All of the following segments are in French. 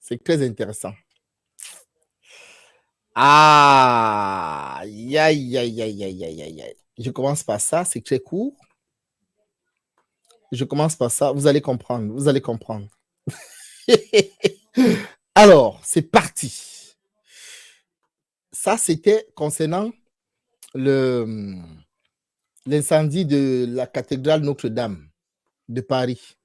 C'est très intéressant. Ah, aïe, aïe, aïe, aïe, aïe, aïe, aïe, aïe. Je commence par ça, c'est très court. Je commence par ça, vous allez comprendre, vous allez comprendre. Alors, c'est parti. Ça, c'était concernant le, l'incendie de la cathédrale Notre-Dame de Paris.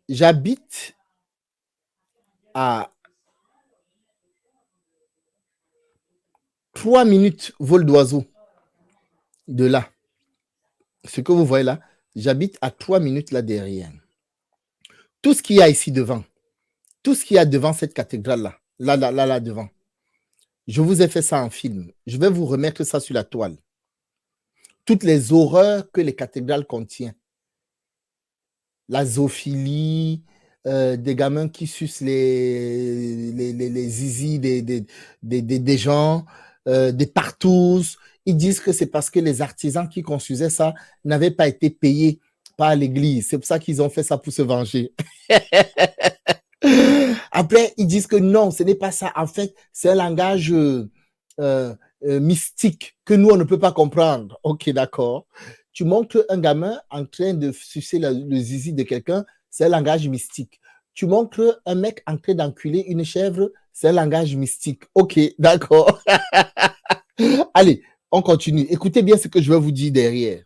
J'habite à 3 minutes vol d'oiseau de là. Ce que vous voyez là, j'habite à 3 minutes là derrière. Tout ce qu'il y a ici devant, tout ce qu'il y a devant cette cathédrale-là, là devant, je vous ai fait ça en film. Je vais vous remettre ça sur la toile. Toutes les horreurs que les cathédrales contiennent. La zoophilie, des gamins qui sucent les zizis des gens, des partous. Ils disent que c'est parce que les artisans qui construisaient ça n'avaient pas été payés par l'église. C'est pour ça qu'ils ont fait ça pour se venger. Après, ils disent que non, ce n'est pas ça. En fait, c'est un langage mystique que nous, on ne peut pas comprendre. Ok, d'accord. Tu montres un gamin en train de sucer le zizi de quelqu'un, c'est un langage mystique. Tu montres un mec en train d'enculer une chèvre, c'est un langage mystique. Ok, d'accord. Allez, on continue. Écoutez bien ce que je vais vous dire derrière.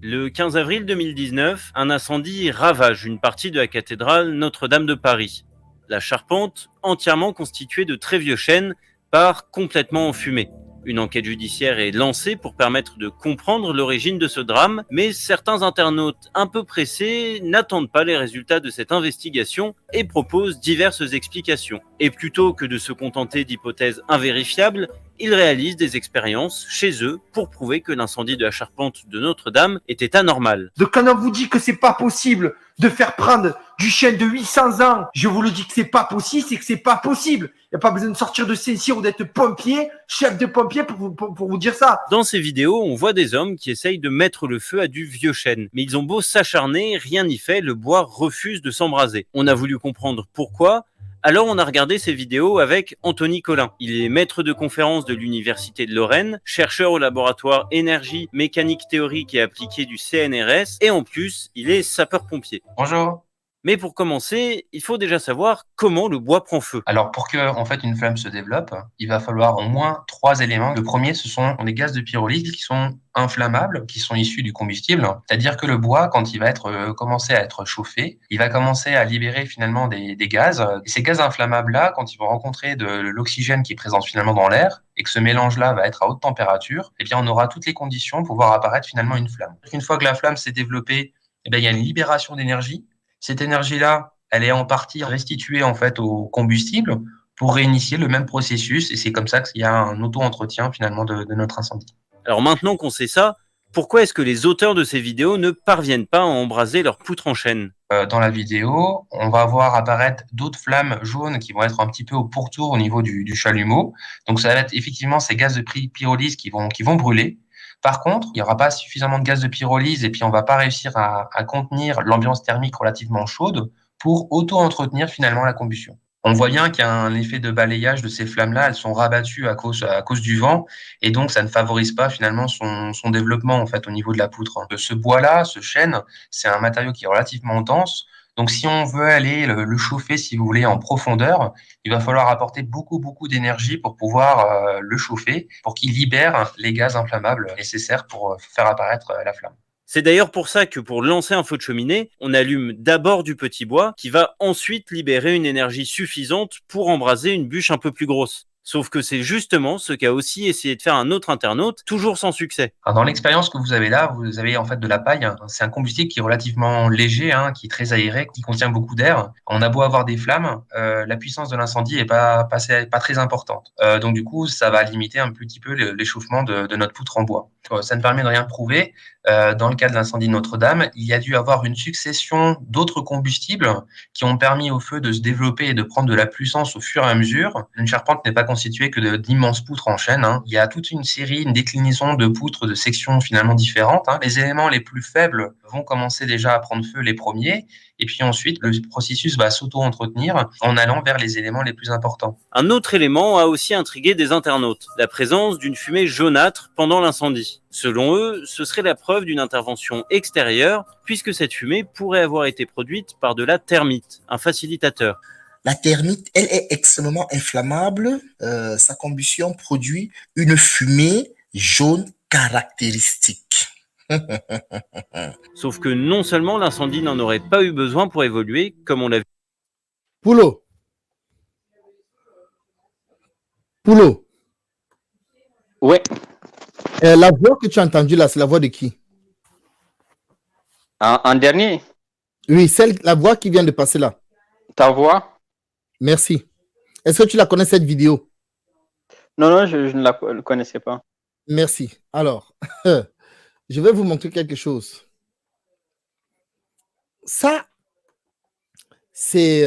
Le 15 avril 2019, un incendie ravage une partie de la cathédrale Notre-Dame de Paris. La charpente, entièrement constituée de très vieux chênes, part complètement en fumée. Une enquête judiciaire est lancée pour permettre de comprendre l'origine de ce drame, mais certains internautes un peu pressés n'attendent pas les résultats de cette investigation et proposent diverses explications. Et plutôt que de se contenter d'hypothèses invérifiables, ils réalisent des expériences chez eux pour prouver que l'incendie de la charpente de Notre-Dame était anormal. Donc quand on vous dit que c'est pas possible de faire prendre du chêne de 800 ans, je vous le dis que c'est pas possible, c'est que c'est pas possible. Il n'y a pas besoin de sortir de Saint-Cyr ou d'être pompier, chef de pompier pour vous dire ça. Dans ces vidéos, on voit des hommes qui essayent de mettre le feu à du vieux chêne. Mais ils ont beau s'acharner, rien n'y fait, le bois refuse de s'embraser. On a voulu comprendre pourquoi. Alors on a regardé ces vidéos avec Anthony Collin. Il est maître de conférence de l'Université de Lorraine, chercheur au laboratoire énergie, mécanique théorique et appliquée du CNRS, et en plus, il est sapeur-pompier. Bonjour. Mais pour commencer, il faut déjà savoir comment le bois prend feu. Alors pour que en fait une flamme se développe, il va falloir au moins 3 éléments. Le premier, ce sont les gaz de pyrolyse qui sont inflammables, qui sont issus du combustible. C'est-à-dire que le bois, quand il va commencer à être chauffé, il va commencer à libérer finalement des gaz. Et ces gaz inflammables-là, quand ils vont rencontrer de l'oxygène qui est présent finalement dans l'air, et que ce mélange-là va être à haute température, eh bien on aura toutes les conditions pour voir apparaître finalement une flamme. Une fois que la flamme s'est développée, eh bien il y a une libération d'énergie. Cette énergie-là, elle est en partie restituée en fait au combustible pour réinitier le même processus, et c'est comme ça qu'il y a un auto-entretien finalement de notre incendie. Alors maintenant qu'on sait ça, pourquoi est-ce que les auteurs de ces vidéos ne parviennent pas à embraser leur poutre en chêne ? Dans la vidéo, on va voir apparaître d'autres flammes jaunes qui vont être un petit peu au pourtour au niveau du chalumeau. Donc ça va être effectivement ces gaz de pyrolyse qui vont brûler. Par contre, il n'y aura pas suffisamment de gaz de pyrolyse et puis on ne va pas réussir à contenir l'ambiance thermique relativement chaude pour auto-entretenir finalement la combustion. On voit bien qu'il y a un effet de balayage de ces flammes-là, elles sont rabattues à cause du vent et donc ça ne favorise pas finalement son développement en fait au niveau de la poutre. Ce bois-là, ce chêne, c'est un matériau qui est relativement dense. Donc, si on veut aller le chauffer, si vous voulez, en profondeur, il va falloir apporter beaucoup d'énergie pour pouvoir le chauffer, pour qu'il libère les gaz inflammables nécessaires pour faire apparaître la flamme. C'est d'ailleurs pour ça que pour lancer un feu de cheminée, on allume d'abord du petit bois qui va ensuite libérer une énergie suffisante pour embraser une bûche un peu plus grosse. Sauf que c'est justement ce qu'a aussi essayé de faire un autre internaute, toujours sans succès. Alors dans l'expérience que vous avez là, vous avez en fait de la paille. C'est un combustible qui est relativement léger, qui est très aéré, qui contient beaucoup d'air. On a beau avoir des flammes, la puissance de l'incendie est pas très importante. Donc du coup, ça va limiter un petit peu l'échauffement de notre poutre en bois. ça ne permet de rien prouver. Dans le cas de l'incendie de Notre-Dame, il y a dû avoir une succession d'autres combustibles qui ont permis au feu de se développer et de prendre de la puissance au fur et à mesure. Une charpente n'est pas constituée que d'immenses poutres en chaîne, hein. Il y a toute une série, une déclinaison de poutres de sections finalement différentes, hein. Les éléments les plus faibles vont commencer déjà à prendre feu les premiers, et puis ensuite, le processus va s'auto-entretenir en allant vers les éléments les plus importants. Un autre élément a aussi intrigué des internautes, la présence d'une fumée jaunâtre pendant l'incendie. Selon eux, ce serait la preuve d'une intervention extérieure, puisque cette fumée pourrait avoir été produite par de la thermite, un facilitateur. La thermite, elle est extrêmement inflammable. Sa combustion produit une fumée jaune caractéristique. Sauf que non seulement l'incendie n'en aurait pas eu besoin pour évoluer, comme on l'a vu. Poulot. Ouais. La voix que tu as entendue là, c'est la voix de qui? En dernier, Oui, la voix qui vient de passer là. ta voix? Merci. Est-ce que tu la connais cette vidéo? Non, je ne la connaissais pas. Merci. Alors, je vais vous montrer quelque chose. Ça, c'est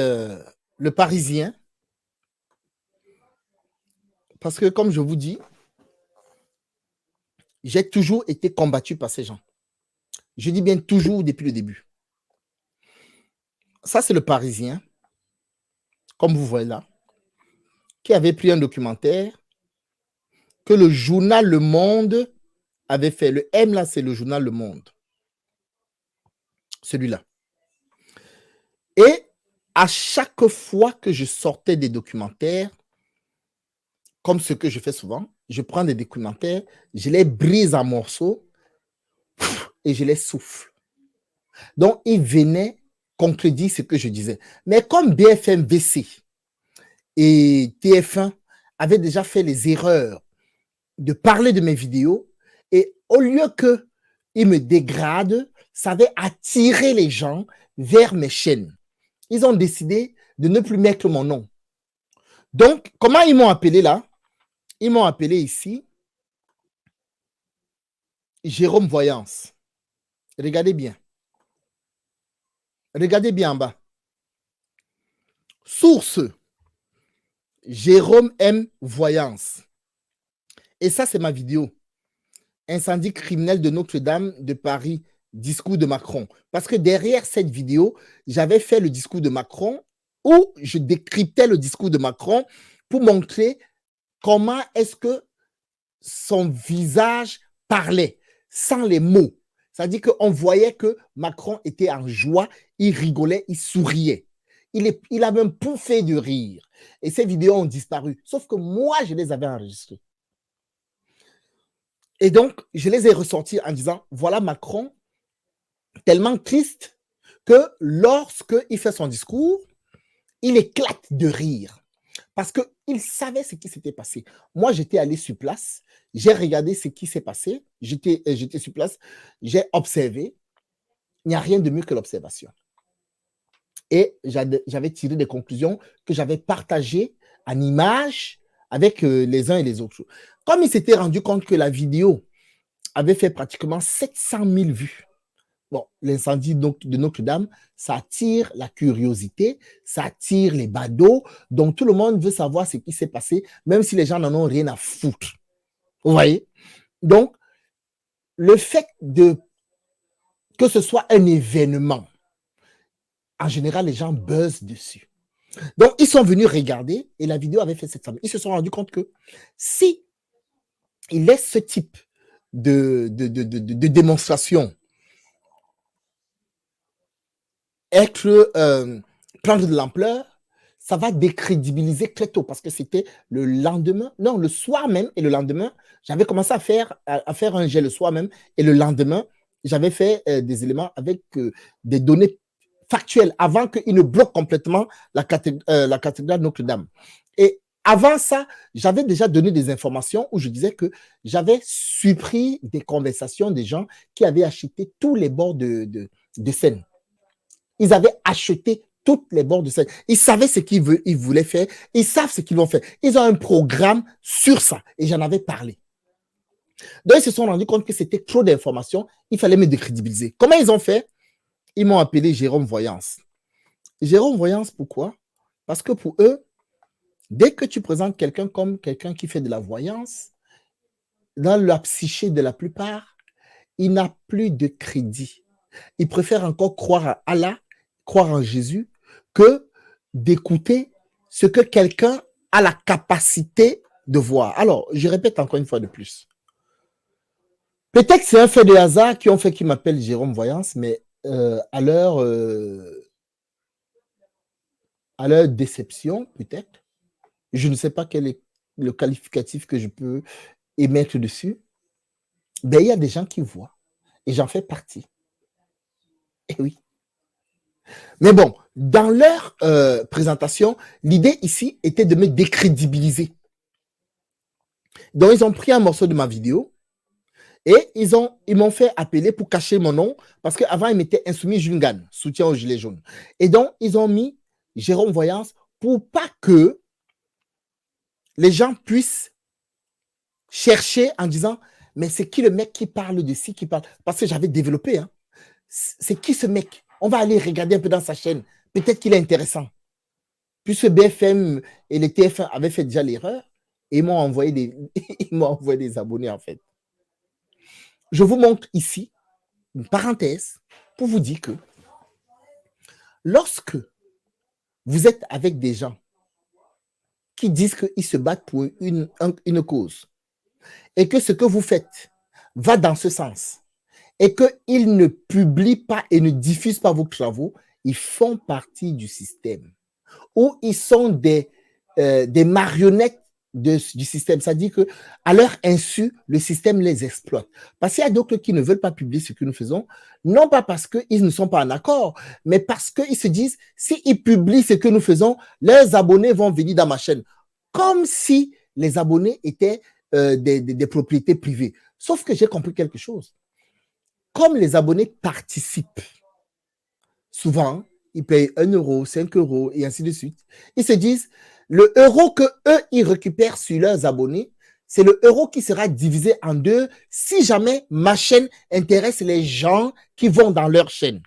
le Parisien. Parce que, comme je vous dis, j'ai toujours été combattu par ces gens. Je dis bien toujours depuis le début. Ça, c'est le Parisien, comme vous voyez là, qui avait pris un documentaire que le journal Le Monde avait fait. Le M, là, c'est le journal Le Monde. Celui-là. Et à chaque fois que je sortais des documentaires, comme ce que je fais souvent, je prends des documentaires, je les brise en morceaux et je les souffle. Donc, ils venaient contredire ce que je disais. Mais comme BFM VC et TF1 avaient déjà fait les erreurs de parler de mes vidéos, et au lieu qu'ils me dégradent, ça avait attiré les gens vers mes chaînes. Ils ont décidé de ne plus mettre mon nom. Donc, comment ils m'ont appelé là? Ils m'ont appelé ici Jérôme Voyance. Regardez bien. Regardez bien en bas. Source, Jérôme M. Voyance. Et ça, c'est ma vidéo. Incendie criminel de Notre-Dame de Paris, discours de Macron. Parce que derrière cette vidéo, j'avais fait le discours de Macron où je décryptais le discours de Macron pour montrer comment est-ce que son visage parlait sans les mots. C'est-à-dire qu'on voyait que Macron était en joie, il rigolait, il souriait. Il a même pouffé de rire. Et ces vidéos ont disparu. Sauf que moi, je les avais enregistrées. Et donc, je les ai ressorties en disant, voilà Macron, tellement triste que lorsqu'il fait son discours, il éclate de rire. Parce qu'il savait ce qui s'était passé. Moi, j'étais allé sur place, j'ai regardé ce qui s'est passé, j'étais sur place, j'ai observé. Il n'y a rien de mieux que l'observation. Et j'avais tiré des conclusions que j'avais partagées en images avec les uns et les autres. Comme il s'était rendu compte que la vidéo avait fait pratiquement 700 000 vues, bon, l'incendie de Notre-Dame, ça attire la curiosité, ça attire les badauds, donc tout le monde veut savoir ce qui s'est passé, même si les gens n'en ont rien à foutre. Vous voyez? Donc, le fait que ce soit un événement, en général, les gens buzzent dessus. Donc, ils sont venus regarder et la vidéo avait fait 700 000. Ils se sont rendus compte que si ils laissent ce type de démonstration prendre de l'ampleur, ça va décrédibiliser très tôt parce que c'était le lendemain, non, le soir même et le lendemain, j'avais commencé à faire un jet le soir même et le lendemain, j'avais fait des éléments avec des données factuelles avant qu'ils ne bloquent complètement la cathédrale Notre-Dame. Et avant ça, j'avais déjà donné des informations où je disais que j'avais supprimé des conversations des gens qui avaient acheté tous les bords de Seine. Ils avaient acheté toutes les bords de Seine. Ils savaient ce qu'ils voulaient faire. Ils savent ce qu'ils vont faire. Ils ont un programme sur ça. Et j'en avais parlé. Donc, ils se sont rendus compte que c'était trop d'informations. Il fallait me décrédibiliser. Comment ils ont fait? Ils m'ont appelé Jérôme Voyance. Jérôme Voyance, pourquoi? Parce que pour eux, dès que tu présentes quelqu'un comme quelqu'un qui fait de la voyance, dans la psyché de la plupart, il n'a plus de crédit. Ils préfèrent encore croire à Allah, croire en Jésus, que d'écouter ce que quelqu'un a la capacité de voir. Alors, je répète encore une fois de plus. Peut-être que c'est un fait de hasard qui ont fait qu'il m'appelle Jérôme Voyance, mais à leur déception, peut-être, je ne sais pas quel est le qualificatif que je peux émettre dessus, ben, il y a des gens qui voient, et j'en fais partie. Et oui. Mais bon, dans leur présentation, l'idée ici était de me décrédibiliser. Donc, ils ont pris un morceau de ma vidéo et ils m'ont fait appeler pour cacher mon nom parce qu'avant, ils mettaient Insoumis Jungan, soutien aux Gilets jaunes. Et donc, ils ont mis Jérôme Voyance pour pas que les gens puissent chercher en disant mais c'est qui le mec qui parle de ci, qui parle. Parce que j'avais développé, hein. C'est qui ce mec? On va aller regarder un peu dans sa chaîne. Peut-être qu'il est intéressant. Puisque BFM et les TF1 avaient fait déjà l'erreur et ils m'ont envoyé des abonnés, en fait. Je vous montre ici une parenthèse pour vous dire que lorsque vous êtes avec des gens qui disent qu'ils se battent pour une cause et que ce que vous faites va dans ce sens et qu'ils ne publient pas et ne diffusent pas vos travaux, ils font partie du système ou ils sont des marionnettes du système. C'est-à-dire qu'à leur insu, le système les exploite. Parce qu'il y a d'autres qui ne veulent pas publier ce que nous faisons, non pas parce qu'ils ne sont pas en accord, mais parce qu'ils se disent, s'ils publient ce que nous faisons, leurs abonnés vont venir dans ma chaîne. Comme si les abonnés étaient des propriétés privées. Sauf que j'ai compris quelque chose. Comme les abonnés participent, souvent, ils payent 1 euro, 5 euros et ainsi de suite. Ils se disent, le euro que eux ils récupèrent sur leurs abonnés, c'est le euro qui sera divisé en deux si jamais ma chaîne intéresse les gens qui vont dans leur chaîne.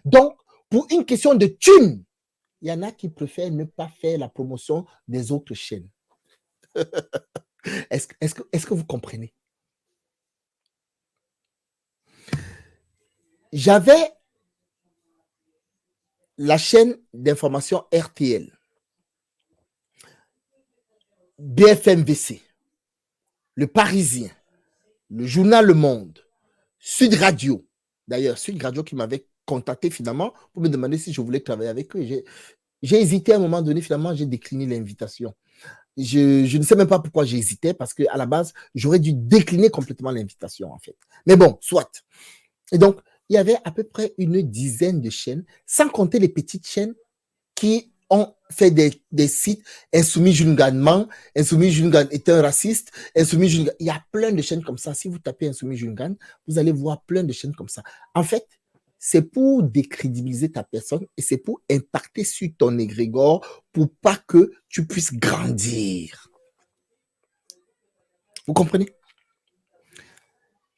Donc, pour une question de thunes, il y en a qui préfèrent ne pas faire la promotion des autres chaînes. Est-ce que vous comprenez? J'avais la chaîne d'information RTL, BFM-VC, Le Parisien, le journal Le Monde, Sud Radio. D'ailleurs, Sud Radio qui m'avait contacté finalement pour me demander si je voulais travailler avec eux. J'ai hésité à un moment donné, finalement, j'ai décliné l'invitation. Je ne sais même pas pourquoi j'hésitais, parce qu'à la base, j'aurais dû décliner complètement l'invitation, en fait. Mais bon, soit. Et donc, il y avait à peu près une dizaine de chaînes, sans compter les petites chaînes qui ont fait des sites Insoumis Jungan, Insoumis Jungan est un raciste, Insoumis Jungan. Il y a plein de chaînes comme ça. Si vous tapez Insoumis Jungan, vous allez voir plein de chaînes comme ça. En fait, c'est pour décrédibiliser ta personne et c'est pour impacter sur ton égrégore pour pas que tu puisses grandir. Vous comprenez?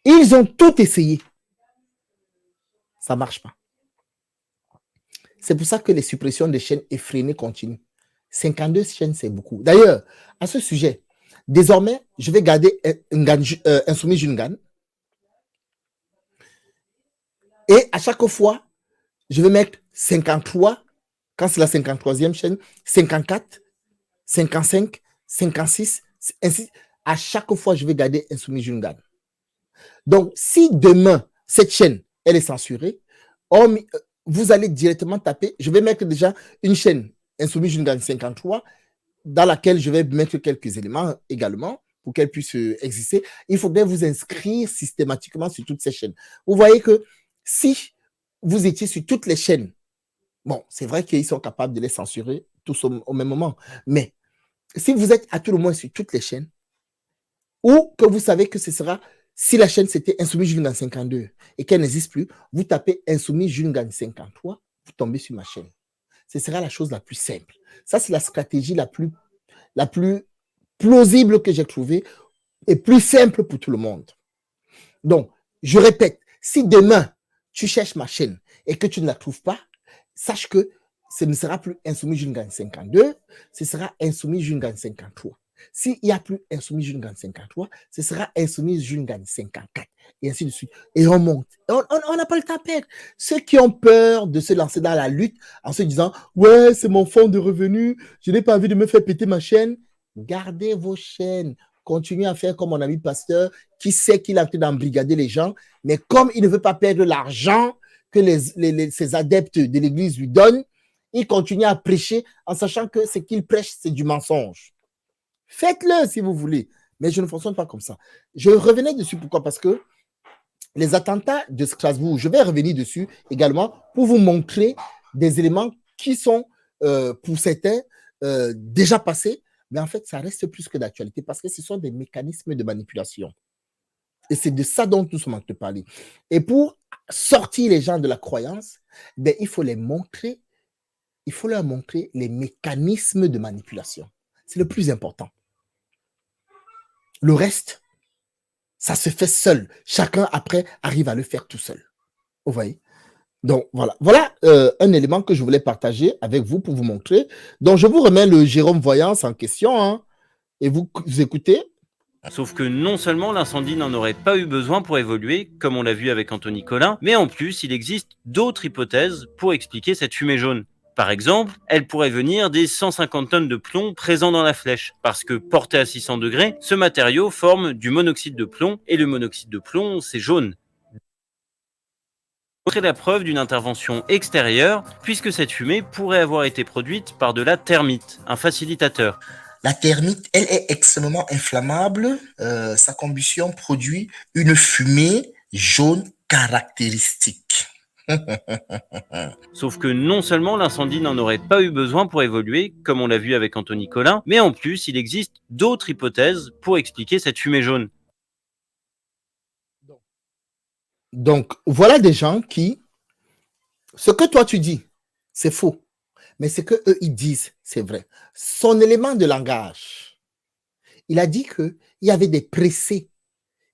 Ils ont tout essayé. Ça ne marche pas. C'est pour ça que les suppressions de chaînes effrénées continuent. 52 chaînes, c'est beaucoup. D'ailleurs, à ce sujet, désormais, je vais garder Insoumis Jungan. Et à chaque fois, je vais mettre 53, quand c'est la 53e chaîne, 54, 55, 56, ainsi. À chaque fois, je vais garder Insoumis Jungan. Donc, si demain, cette chaîne, elle est censurée, vous allez directement taper, je vais mettre déjà une chaîne Insoumis Jungan 53, dans laquelle je vais mettre quelques éléments également, pour qu'elle puisse exister. Il faudrait vous inscrire systématiquement sur toutes ces chaînes. Vous voyez que si vous étiez sur toutes les chaînes, bon, c'est vrai qu'ils sont capables de les censurer tous au même moment, mais si vous êtes à tout le moins sur toutes les chaînes, ou que vous savez que ce sera, si la chaîne c'était Insoumis Jungan 52 et qu'elle n'existe plus, vous tapez Insoumis Jungan 53, vous tombez sur ma chaîne. Ce sera la chose la plus simple. Ça, c'est la stratégie la plus plausible que j'ai trouvée et plus simple pour tout le monde. Donc, je répète, si demain, tu cherches ma chaîne et que tu ne la trouves pas, sache que ce ne sera plus Insoumis Jeune Gagne 52, ce sera Insoumis Jeune Gagne 53. S'il n'y a plus Insoumis Jeune Gagne 53, ce sera Insoumis Jeune Gagne 54, et ainsi de suite. Et on monte. On n'a pas le temps à perdre. Ceux qui ont peur de se lancer dans la lutte en se disant « Ouais, c'est mon fonds de revenus, je n'ai pas envie de me faire péter ma chaîne », gardez vos chaînes. Continuez à faire comme mon ami pasteur qui sait qu'il est en train d'embrigader les gens, mais comme il ne veut pas perdre l'argent que ses adeptes de l'Église lui donnent, il continue à prêcher en sachant que ce qu'il prêche, c'est du mensonge. Faites-le si vous voulez, mais je ne fonctionne pas comme ça. Je revenais dessus, pourquoi? Parce que les attentats de Strasbourg, je vais revenir dessus également pour vous montrer des éléments qui sont, pour certains, déjà passés, mais en fait, ça reste plus que d'actualité parce que ce sont des mécanismes de manipulation. Et c'est de ça dont nous sommes en train de parler. Et pour sortir les gens de la croyance, ben, il faut leur montrer les mécanismes de manipulation. C'est le plus important. Le reste, ça se fait seul. Chacun, après, arrive à le faire tout seul. Vous voyez? Donc, voilà. Voilà un élément que je voulais partager avec vous pour vous montrer. Donc, je vous remets le Jérôme Voyance en question, hein, et vous écoutez. Sauf que non seulement l'incendie n'en aurait pas eu besoin pour évoluer, comme on l'a vu avec Anthony Collin, mais en plus, il existe d'autres hypothèses pour expliquer cette fumée jaune. Par exemple, elle pourrait venir des 150 tonnes de plomb présents dans la flèche, parce que porté à 600 degrés, ce matériau forme du monoxyde de plomb, et le monoxyde de plomb, c'est jaune. C'est la preuve d'une intervention extérieure, puisque cette fumée pourrait avoir été produite par de la thermite, un facilitateur. La thermite, elle est extrêmement inflammable. Sa combustion produit une fumée jaune caractéristique. Sauf que non seulement l'incendie n'en aurait pas eu besoin pour évoluer, comme on l'a vu avec Anthony Collin, mais en plus, il existe d'autres hypothèses pour expliquer cette fumée jaune. Donc, voilà des gens qui, ce que toi tu dis, c'est faux. Mais ce qu'eux, ils disent, c'est vrai. Son élément de langage, il a dit qu'il y avait des pressés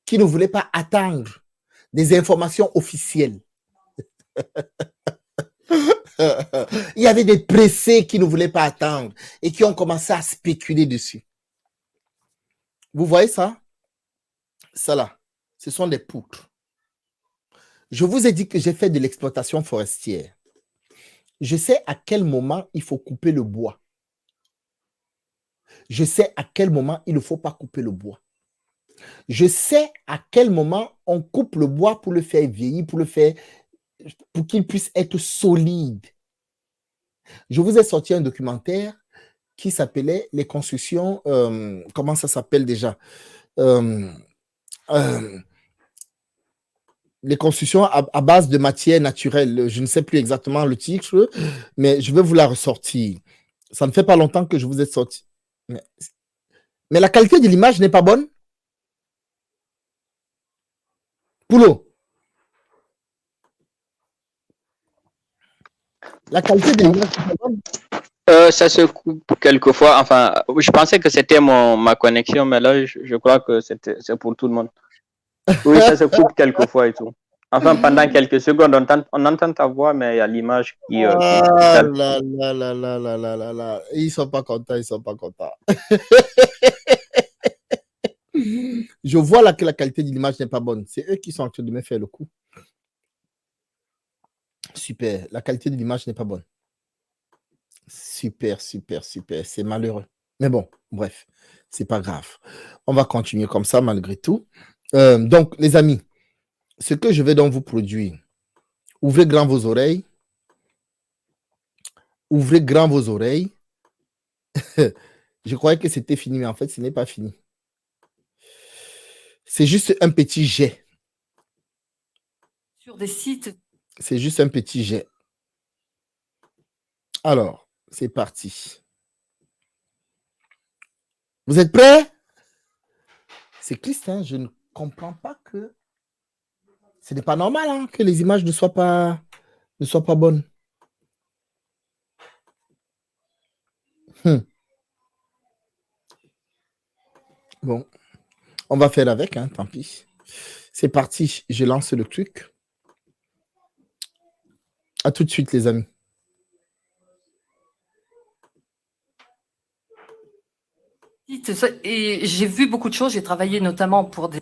qui ne voulaient pas attendre des informations officielles. Il y avait des pressés qui ne voulaient pas attendre et qui ont commencé à spéculer dessus. Vous voyez ça? Ça là, ce sont des poutres. Je vous ai dit que j'ai fait de l'exploitation forestière. Je sais à quel moment il faut couper le bois. Je sais à quel moment il ne faut pas couper le bois. Je sais à quel moment on coupe le bois pour le faire vieillir, pour qu'il puisse être solide. Je vous ai sorti un documentaire qui s'appelait les constructions, comment ça s'appelle déjà? Les constructions à base de matière naturelle. Je ne sais plus exactement le titre, mais je vais vous la ressortir. Ça ne fait pas longtemps que je vous ai sorti. Mais la qualité de l'image n'est pas bonne. Poulot. La qualité de l'image n'est pas bonne. Ça se coupe quelquefois. Enfin, je pensais que c'était ma connexion, mais là, je crois que c'est pour tout le monde. Oui, ça se coupe quelquefois et tout. Enfin, pendant quelques secondes, on entend ta voix, mais il y a l'image qui... là, là, là, là, là, là, là, là. Ils sont pas contents, ils sont pas contents. Je vois là que la qualité de l'image n'est pas bonne. C'est eux qui sont en train de me faire le coup. Super. La qualité de l'image n'est pas bonne. Super, super, super. C'est malheureux. Mais bon, bref, c'est pas grave. On va continuer comme ça malgré tout. Donc, les amis, ce que je vais donc vous produire, ouvrez grand vos oreilles. Ouvrez grand vos oreilles. Je croyais que c'était fini, mais en fait, ce n'est pas fini. C'est juste un petit jet. Sur des sites. C'est juste un petit jet. Alors, c'est parti. Vous êtes prêts? C'est triste, hein? Je ne comprends pas que... Ce n'est pas normal, hein, que les images ne soient pas bonnes. Bon. On va faire avec, hein, tant pis. C'est parti, je lance le truc. À tout de suite, les amis. Et j'ai vu beaucoup de choses. J'ai travaillé notamment pour des.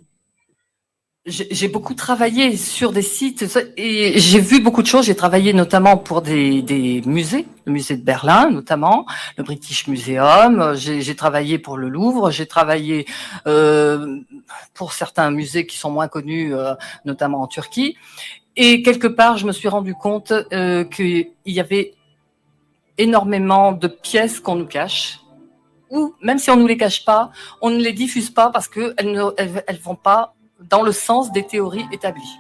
J'ai beaucoup travaillé sur des sites et j'ai vu beaucoup de choses. J'ai travaillé notamment pour des musées, le musée de Berlin notamment, le British Museum. J'ai travaillé pour le Louvre. J'ai travaillé pour certains musées qui sont moins connus, notamment en Turquie. Et quelque part, je me suis rendu compte qu'il y avait énormément de pièces qu'on nous cache. Ou même si on ne nous les cache pas, on ne les diffuse pas parce qu'elles ne vont pas dans le sens des théories établies.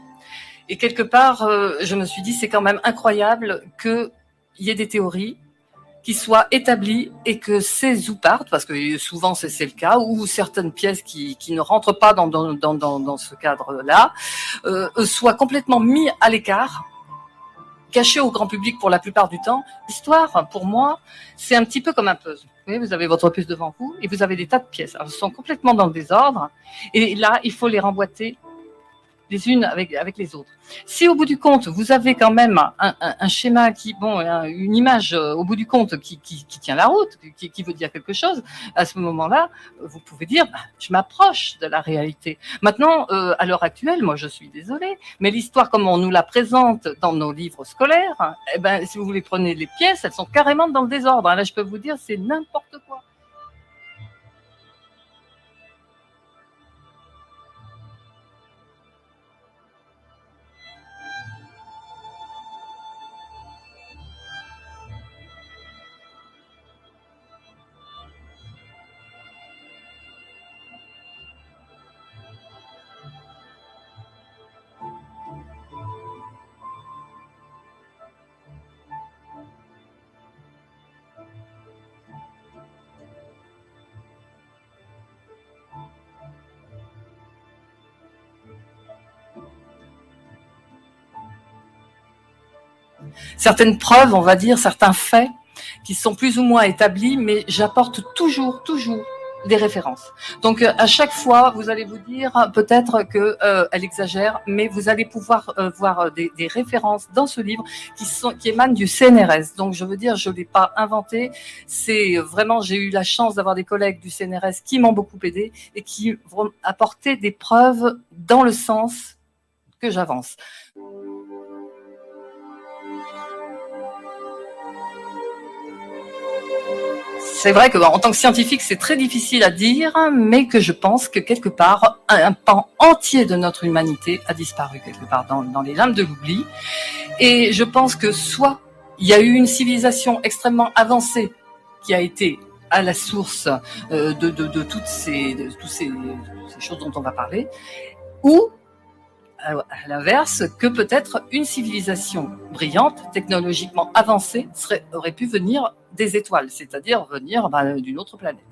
Et quelque part, je me suis dit, c'est quand même incroyable qu'il y ait des théories qui soient établies et que ces ou partent, parce que souvent c'est le cas, ou certaines pièces qui ne rentrent pas dans ce cadre-là, soient complètement mis à l'écart, cachées au grand public pour la plupart du temps. L'histoire, pour moi, c'est un petit peu comme un puzzle. Vous voyez, vous avez votre puce devant vous et vous avez des tas de pièces. Alors, elles sont complètement dans le désordre. Et là, il faut les remboîter les unes avec les autres. Si au bout du compte, vous avez quand même un schéma une image au bout du compte qui tient la route, qui veut dire quelque chose, à ce moment-là, vous pouvez dire, je m'approche de la réalité. Maintenant, à l'heure actuelle, moi je suis désolée, mais l'histoire comme on nous la présente dans nos livres scolaires, si vous les prenez les pièces, elles sont carrément dans le désordre. Là, je peux vous dire, c'est n'importe quoi. Certaines preuves, on va dire, certains faits qui sont plus ou moins établis, mais j'apporte toujours des références. Donc à chaque fois, vous allez vous dire peut-être qu'elle exagère, mais vous allez pouvoir voir des références dans ce livre qui émanent du CNRS. Donc je veux dire, je ne l'ai pas inventé. C'est vraiment, j'ai eu la chance d'avoir des collègues du CNRS qui m'ont beaucoup aidé et qui vont apporter des preuves dans le sens que j'avance. C'est vrai qu'en tant que scientifique, c'est très difficile à dire, mais que je pense que quelque part, un pan entier de notre humanité a disparu quelque part dans les limbes de l'oubli. Et je pense que soit il y a eu une civilisation extrêmement avancée qui a été à la source de toutes ces choses dont on va parler, ou à l'inverse, que peut-être une civilisation brillante, technologiquement avancée, aurait pu venir des étoiles, c'est-à-dire venir d'une autre planète.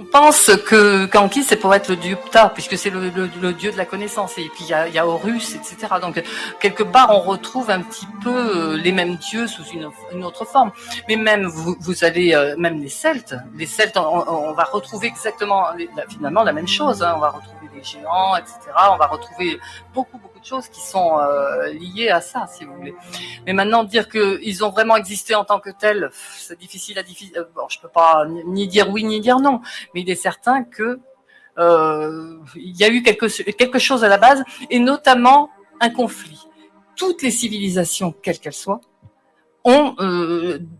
On pense qu'Anki, c'est pour être le dieu Ptah, puisque c'est le dieu de la connaissance. Et puis il y a Horus, etc. Donc quelque part, on retrouve un petit peu les mêmes dieux sous une autre forme. Mais même vous avez même les Celtes. Les Celtes, on va retrouver exactement finalement la même chose. Hein. On va retrouver des géants, etc. On va retrouver beaucoup de choses qui sont liées à ça, si vous voulez. Mais maintenant, dire qu'ils ont vraiment existé en tant que tels, c'est difficile à dire. Bon, je peux pas ni dire oui ni dire non. Mais il est certain que il y a eu quelque chose à la base, et notamment un conflit. Toutes les civilisations, quelles qu'elles soient, ont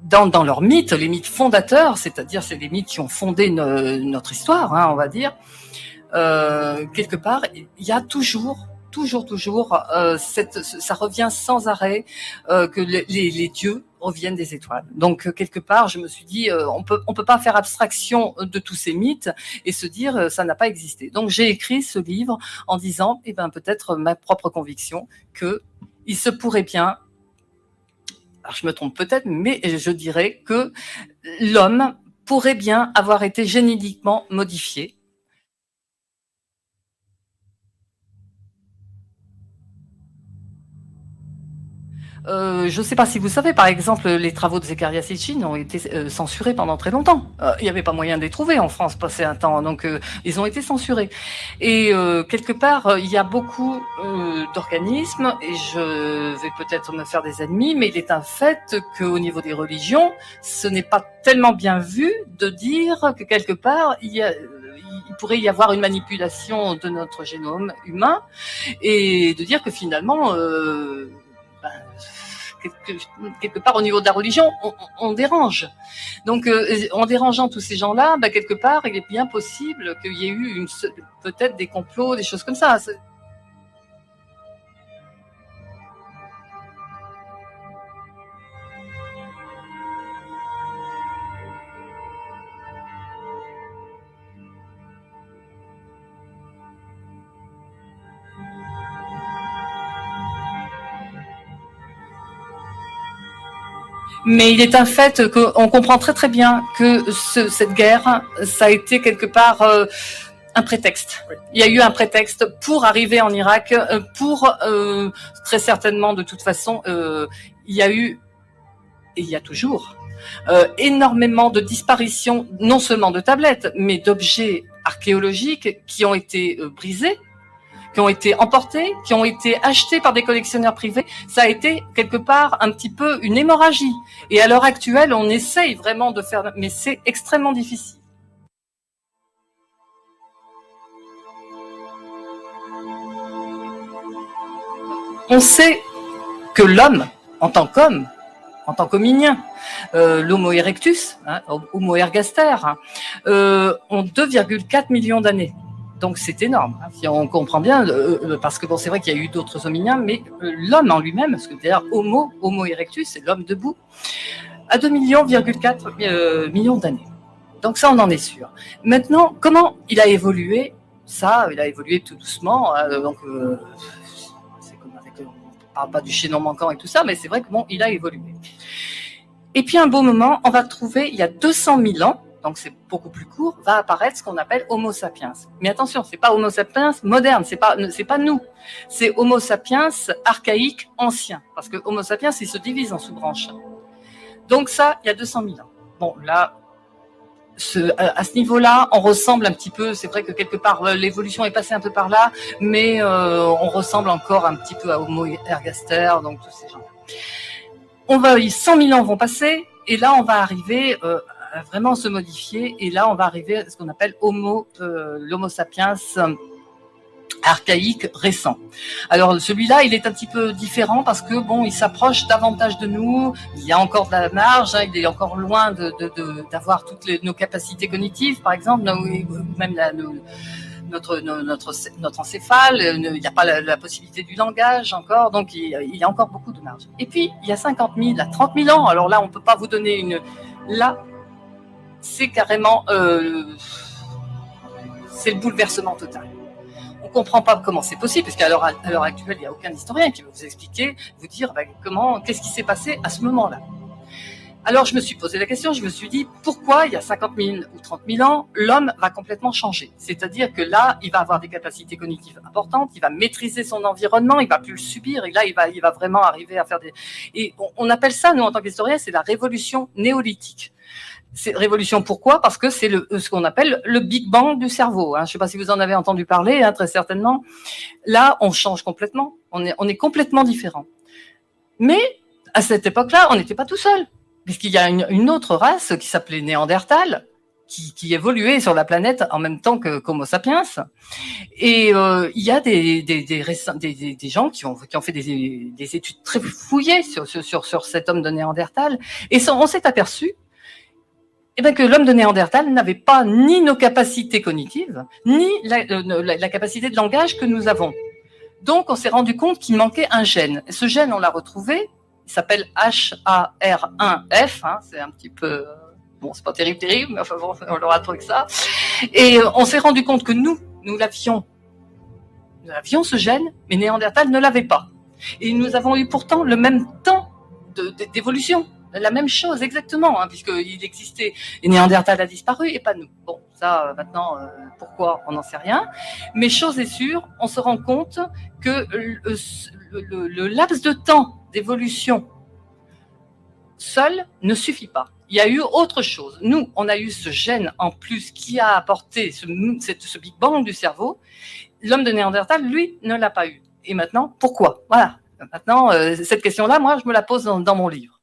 dans leurs mythes, les mythes fondateurs, c'est-à-dire c'est les mythes qui ont fondé notre histoire, hein, on va dire, quelque part, il y a toujours, ça revient sans arrêt que les dieux reviennent des étoiles. Donc quelque part, je me suis dit, on peut pas faire abstraction de tous ces mythes et se dire ça n'a pas existé. Donc j'ai écrit ce livre en disant, peut-être ma propre conviction que il se pourrait bien, alors je me trompe peut-être, mais je dirais que l'homme pourrait bien avoir été génétiquement modifié. Je ne sais pas si vous savez, par exemple, les travaux de Zecharia Sitchin ont été censurés pendant très longtemps. Il n'y avait pas moyen de les trouver en France, passé un temps, donc ils ont été censurés. Et quelque part, il y a beaucoup d'organismes, et je vais peut-être me faire des ennemis, mais il est un fait qu'au niveau des religions, ce n'est pas tellement bien vu de dire que quelque part, il pourrait y avoir une manipulation de notre génome humain, et de dire que finalement... quelque part au niveau de la religion, on dérange. Donc, en dérangeant tous ces gens-là, quelque part, il est bien possible qu'il y ait eu peut-être des complots, des choses comme ça. Mais il est un fait qu'on comprend très très bien que cette guerre, ça a été quelque part un prétexte. Il y a eu un prétexte pour arriver en Irak, pour très certainement de toute façon, il y a eu, et il y a toujours, énormément de disparitions, non seulement de tablettes, mais d'objets archéologiques qui ont été brisés, qui ont été emportés, qui ont été achetés par des collectionneurs privés. Ça a été quelque part un petit peu une hémorragie. Et à l'heure actuelle, on essaye vraiment de faire, mais c'est extrêmement difficile. On sait que l'homme, en tant qu'homme, en tant qu'hominien, l'Homo erectus, Homo ergaster, ont 2,4 millions d'années. Donc c'est énorme, si on comprend bien, parce que bon, c'est vrai qu'il y a eu d'autres hominiens, mais l'homme en lui-même, parce que d'ailleurs Homo erectus, c'est l'homme debout, à 2,4 millions d'années. Donc ça, on en est sûr. Maintenant, comment il a évolué? Ça, il a évolué tout doucement. Donc c'est comme avec, on ne parle pas du chaînon manquant et tout ça, mais c'est vrai que bon, il a évolué. Et puis un beau moment, on va trouver, il y a 200 000 ans, donc c'est beaucoup plus court, va apparaître ce qu'on appelle Homo sapiens. Mais attention, c'est pas Homo sapiens moderne, c'est pas nous. C'est Homo sapiens archaïque ancien. Parce que Homo sapiens, il se divise en sous-branches. Donc ça, il y a 200 000 ans. Bon, là, à ce niveau-là, on ressemble un petit peu, c'est vrai que quelque part, l'évolution est passée un peu par là, mais on ressemble encore un petit peu à Homo ergaster, donc tous ces gens-là. 100 000 ans vont passer, et là, on va arriver... vraiment se modifier, et là on va arriver à ce qu'on appelle l'Homo sapiens archaïque récent. Alors celui-là, il est un petit peu différent parce que bon, il s'approche davantage de nous, il y a encore de la marge, il est encore loin d'avoir toutes nos capacités cognitives, par exemple, même notre encéphale, il n'y a pas la possibilité du langage encore, donc il y a encore beaucoup de marge. Et puis, il y a 50 000 à 30 000 ans, alors là, on ne peut pas vous donner Là, c'est carrément... c'est le bouleversement total. On ne comprend pas comment c'est possible, parce qu'à l'heure actuelle, il n'y a aucun historien qui va vous expliquer, vous dire qu'est-ce qui s'est passé à ce moment-là. Alors, je me suis posé la question, je me suis dit, pourquoi il y a 50 000 ou 30 000 ans, l'homme va complètement changer? C'est-à-dire que là, il va avoir des capacités cognitives importantes, il va maîtriser son environnement, il ne va plus le subir, et là, il va vraiment arriver à faire des... Et on appelle ça, nous, en tant qu'historiens, c'est la révolution néolithique. C'est révolution, pourquoi? Parce que c'est ce qu'on appelle le Big Bang du cerveau. Je ne sais pas si vous en avez entendu parler, très certainement. Là, on change complètement, on est complètement différent. Mais, à cette époque-là, on n'était pas tout seul. Puisqu'il y a une autre race qui s'appelait Néandertal, qui évoluait sur la planète en même temps qu'Homo sapiens. Et il y a des gens qui ont fait des études très fouillées sur cet homme de Néandertal. Et on s'est aperçu que l'homme de Néandertal n'avait pas ni nos capacités cognitives, ni la capacité de langage que nous avons. Donc, on s'est rendu compte qu'il manquait un gène. Et ce gène, on l'a retrouvé. Il s'appelle HAR1F, c'est un petit peu, bon, c'est pas terrible, mais enfin bon, on l'aura trouvé que ça. Et on s'est rendu compte que nous l'avions ce gène, mais Néandertal ne l'avait pas. Et nous avons eu pourtant le même temps d'évolution, la même chose exactement, puisqu'il existait, et Néandertal a disparu et pas nous. Bon, ça maintenant, pourquoi, on n'en sait rien. Mais chose est sûre, on se rend compte que le laps de temps d'évolution seul ne suffit pas. Il y a eu autre chose. Nous, on a eu ce gène en plus qui a apporté ce Big Bang du cerveau. L'homme de Néandertal, lui, ne l'a pas eu. Et maintenant, pourquoi? Voilà. Maintenant, cette question-là, moi, je me la pose dans mon livre.